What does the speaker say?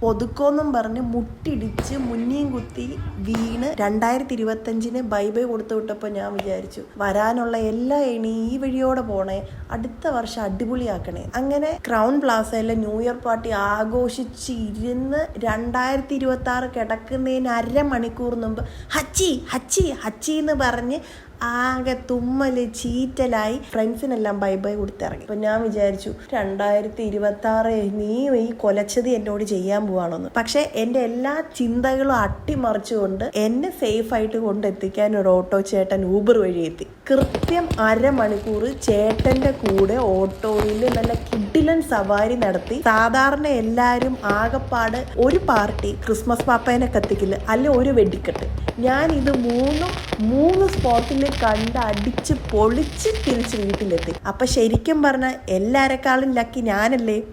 പൊതുക്കോന്നും പറഞ്ഞ് മുട്ടിടിച്ച് മുന്നിയും കുത്തി വീണ് 2025 ബൈ ബൈ കൊടുത്തു വിട്ടപ്പോൾ ഞാൻ വിചാരിച്ചു വരാനുള്ള എല്ലാ ഈ വഴിയോടെ പോണേ, അടുത്ത വർഷം അടിപൊളിയാക്കണേ. അങ്ങനെ ക്രൗൺ പ്ലാസയിലെ ന്യൂ ഇയർ പാർട്ടി ആഘോഷിച്ച് ഇരുന്ന് 2026 കിടക്കുന്നതിന് അരമണിക്കൂർ മുമ്പ് ഹച്ചി ഹച്ചി ഹച്ചി എന്ന് പറഞ്ഞ് ആകെ തുമ്മല് ചീറ്റലായി ഫ്രണ്ട്സിനെല്ലാം ബൈ ബൈ കൊടുത്തിറങ്ങി. അപ്പം ഞാൻ വിചാരിച്ചു 2026 നീ ഈ കൊലച്ചതി എന്നോട് ചെയ്യാൻ പോവാണെന്ന്. പക്ഷെ എൻ്റെ എല്ലാ ചിന്തകളും അട്ടിമറിച്ചുകൊണ്ട് എന്നെ സേഫായിട്ട് കൊണ്ടെത്തിക്കാൻ ഒരു ഓട്ടോ ചേട്ടൻ ഊബർ വഴി എത്തി. കൃത്യം അരമണിക്കൂർ ചേട്ടൻ്റെ കൂടെ ഓട്ടോയിൽ നല്ല കിഡിലൻ സവാരി നടത്തി. സാധാരണ എല്ലാവരും ആകെപ്പാട് ഒരു പാർട്ടി ക്രിസ്മസ് പാപ്പേനെ കത്തിക്കില്ല, അല്ലെ ഒരു വെടിക്കെട്ട്. ഞാൻ ഇത് മൂന്ന് സ്പോട്ടിൽ കണ്ട് അടിച്ച് പൊളിച്ച് തിരിച്ച് വീട്ടിലെത്തി. അപ്പം ശരിക്കും പറഞ്ഞാൽ എല്ലാരെക്കാളും ലക്കി ഞാനല്ലേ.